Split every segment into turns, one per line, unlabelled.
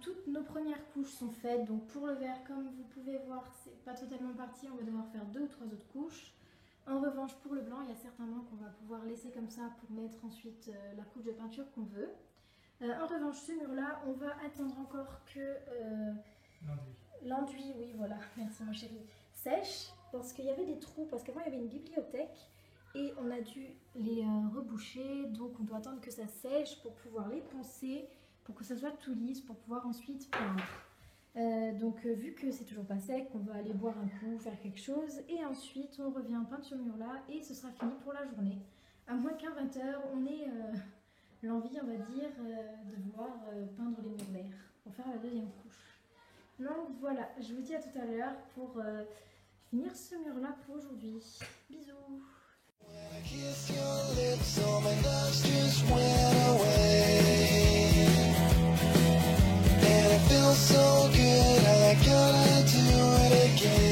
toutes nos premières couches sont faites. Donc pour le verre, comme vous pouvez voir, c'est pas totalement parti. On va devoir faire 2 ou 3 autres couches. En revanche, pour le blanc, il y a certainement qu'on va pouvoir laisser comme ça pour mettre ensuite la couche de peinture qu'on veut. En revanche, ce mur-là, on va attendre encore que l'enduit, oui voilà, merci mon chéri, sèche. Parce qu'il y avait des trous, parce qu'avant il y avait une bibliothèque et on a dû les reboucher. Donc on doit attendre que ça sèche pour pouvoir les poncer, pour que ça soit tout lisse, pour pouvoir ensuite peindre. Donc vu que c'est toujours pas sec, on va aller boire un coup, faire quelque chose et ensuite on revient peindre ce mur là et ce sera fini pour la journée. À moins qu'à 20 h on ait l'envie, on va dire, de vouloir peindre les murs verts pour faire la deuxième couche. Donc voilà, je vous dis à tout à l'heure pour finir ce mur là pour aujourd'hui. Bisous. So good, I gotta do it again.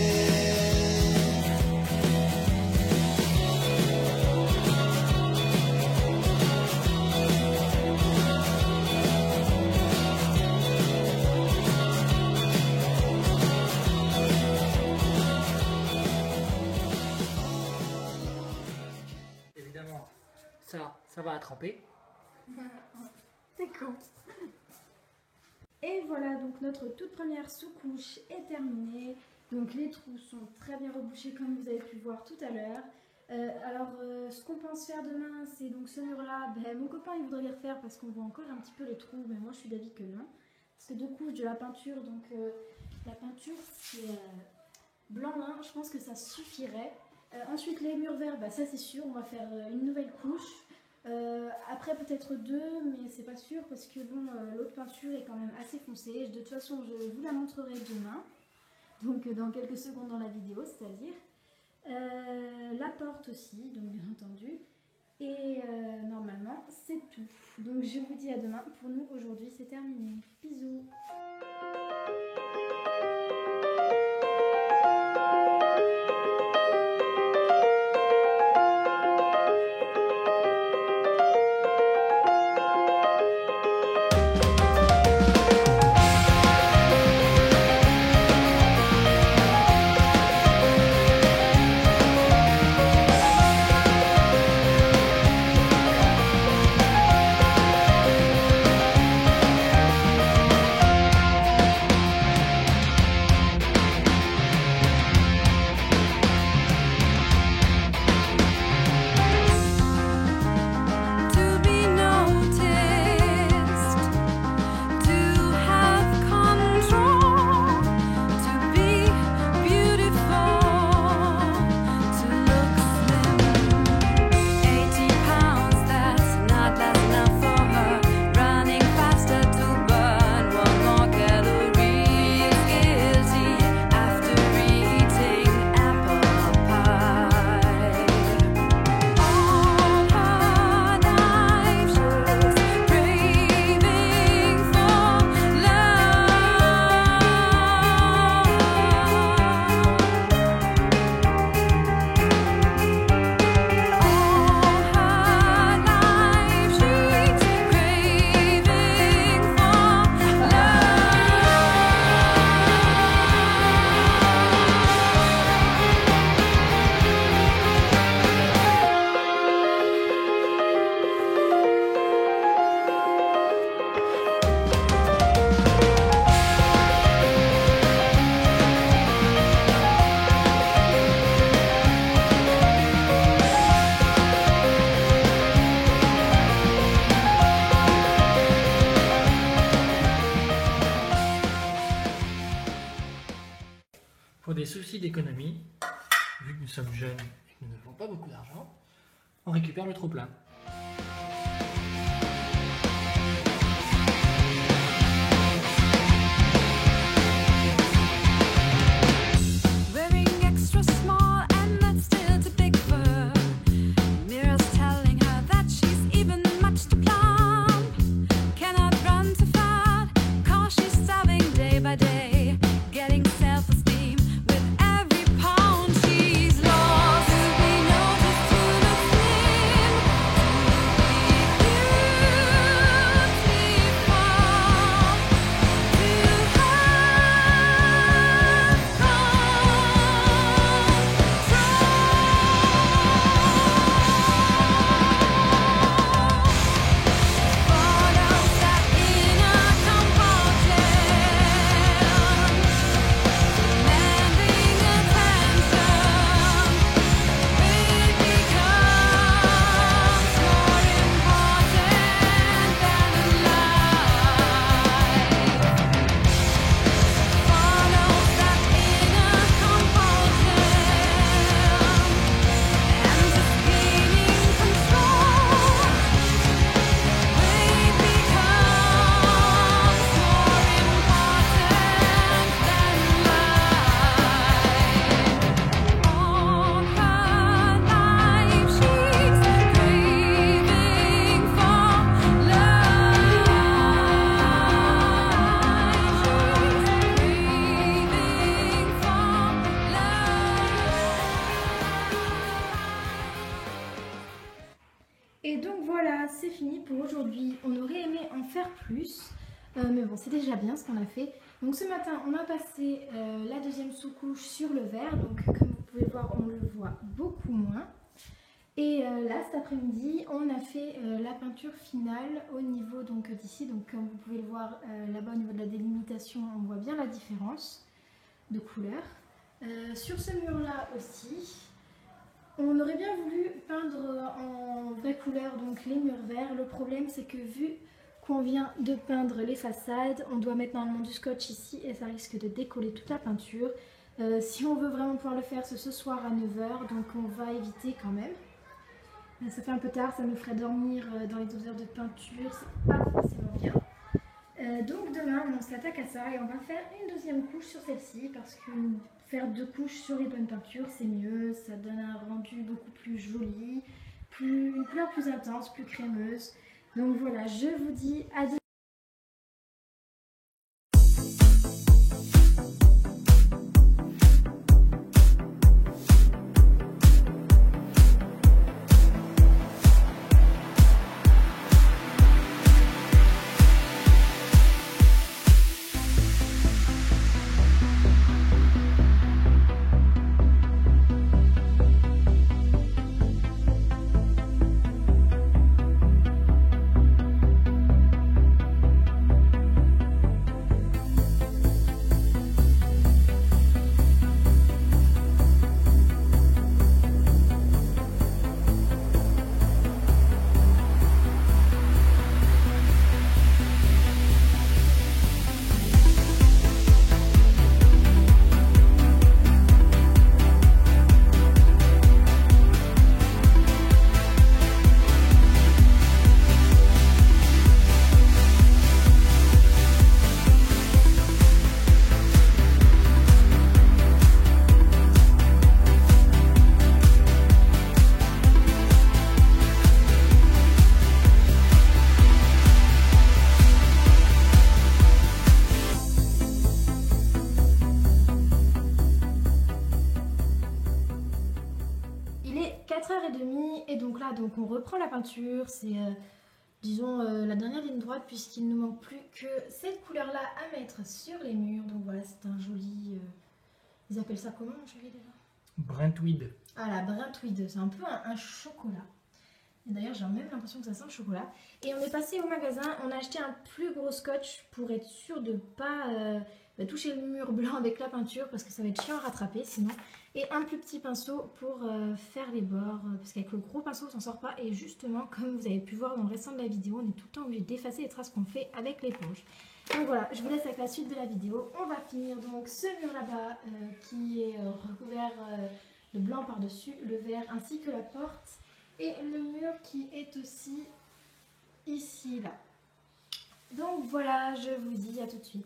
Évidemment, ça va à tremper.
C'est con. Et voilà, donc notre toute première sous-couche est terminée. Donc les trous sont très bien rebouchés comme vous avez pu le voir tout à l'heure. Ce qu'on pense faire demain, c'est donc ce mur-là. Mon copain il voudrait les refaire parce qu'on voit encore un petit peu les trous, mais moi je suis d'avis que non. C'est 2 couches de la peinture, donc la peinture c'est blanc lin, je pense que ça suffirait. Ensuite les murs verts, ça c'est sûr, on va faire une nouvelle couche. Après peut-être 2, mais c'est pas sûr parce que bon, l'autre peinture est quand même assez foncée. De toute façon je vous la montrerai demain, donc dans quelques secondes dans la vidéo, c'est-à-dire la porte aussi, donc bien entendu, et normalement c'est tout. Donc je vous dis à demain. Pour nous aujourd'hui c'est terminé. Bisous.
Pour des soucis d'économie, vu que nous sommes jeunes et que nous n'avons pas beaucoup d'argent, on récupère le trop-plein.
aujourd'hui. On aurait aimé en faire plus, mais bon, c'est déjà bien ce qu'on a fait. Donc ce matin, on a passé la deuxième sous-couche sur le verre. Donc comme vous pouvez voir, on le voit beaucoup moins. Et là, cet après-midi, on a fait la peinture finale au niveau d'ici. Donc comme vous pouvez le voir là-bas au niveau de la délimitation, on voit bien la différence de couleur. Sur ce mur-là aussi, on aurait bien voulu peindre en vraie couleur, donc les murs verts. Le problème, c'est que vu qu'on vient de peindre les façades, on doit mettre normalement du scotch ici et ça risque de décoller toute la peinture. Si on veut vraiment pouvoir le faire, c'est ce soir à 9 h, donc on va éviter quand même. Ça fait un peu tard, ça nous ferait dormir dans les 12 heures de peinture, c'est pas forcément bien. Donc demain, on s'attaque à ça et on va faire une deuxième couche sur celle-ci parce que faire 2 couches sur les bonnes peintures, c'est mieux, ça donne un rendu beaucoup plus joli, une couleur plus intense, plus crémeuse. Donc voilà, je vous dis à demain. Il est 4 h 30 et donc là on reprend la peinture, c'est disons la dernière ligne droite puisqu'il ne nous manque plus que cette couleur là à mettre sur les murs. Donc voilà, c'est un joli, ils appellent ça comment joli déjà?
Brentwood.
Ah la Brentwood, c'est un peu un chocolat. D'ailleurs j'ai même l'impression que ça sent le chocolat. Et on est passé au magasin, on a acheté un plus gros scotch pour être sûr de ne pas toucher le mur blanc avec la peinture parce que ça va être chiant à rattraper sinon. Et un plus petit pinceau pour faire les bords parce qu'avec le gros pinceau on s'en sort pas. Et justement comme vous avez pu voir dans le restant de la vidéo, on est tout le temps obligé d'effacer les traces qu'on fait avec l'éponge. Donc voilà, je vous laisse avec la suite de la vidéo. On va finir donc ce mur là-bas qui est recouvert de blanc par-dessus, le vert ainsi que la porte. Et le mur qui est aussi ici, là. Donc voilà, je vous dis à tout de suite.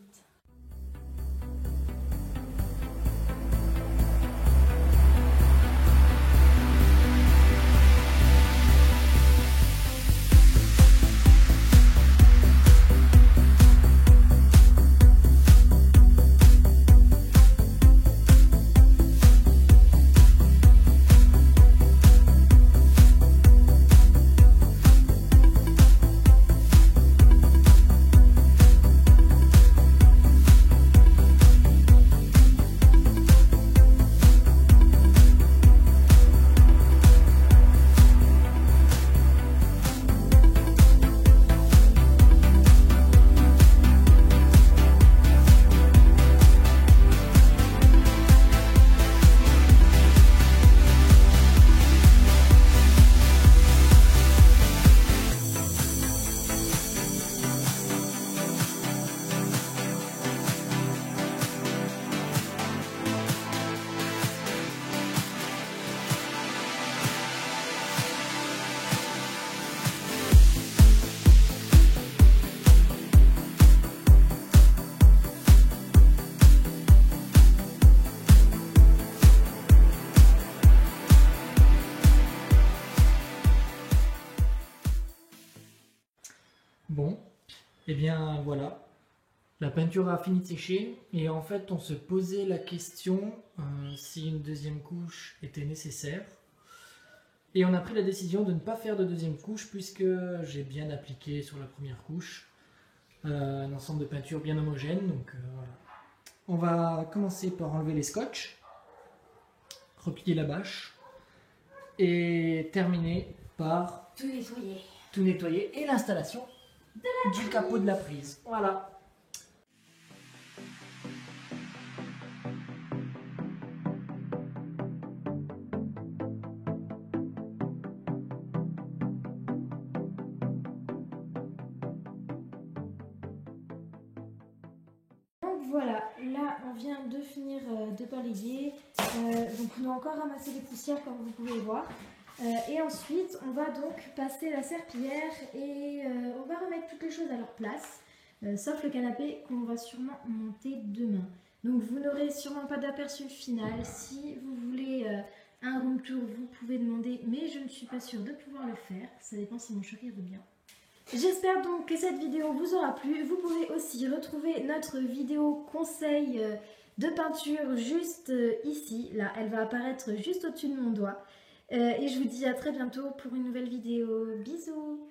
Bon, et bien voilà, la peinture a fini de sécher et en fait on se posait la question si une deuxième couche était nécessaire. Et on a pris la décision de ne pas faire de deuxième couche puisque j'ai bien appliqué sur la première couche un ensemble de peinture bien homogène. Donc voilà. On va commencer par enlever les scotch, replier la bâche et terminer par tout nettoyer et l'installation du capot de la prise. Voilà.
Donc voilà, là on vient de finir de balayer, donc on a encore ramassé les poussières comme vous pouvez voir. Et ensuite on va donc passer la serpillière et on va remettre toutes les choses à leur place, sauf le canapé qu'on va sûrement monter demain. Donc vous n'aurez sûrement pas d'aperçu final. Si vous voulez un room tour, vous pouvez demander, mais je ne suis pas sûre de pouvoir le faire, ça dépend si mon chéri veut bien. J'espère donc que cette vidéo vous aura plu. Vous pouvez aussi retrouver notre vidéo conseil de peinture juste ici. Là, elle va apparaître juste au-dessus de mon doigt. Et je vous dis à très bientôt pour une nouvelle vidéo. Bisous!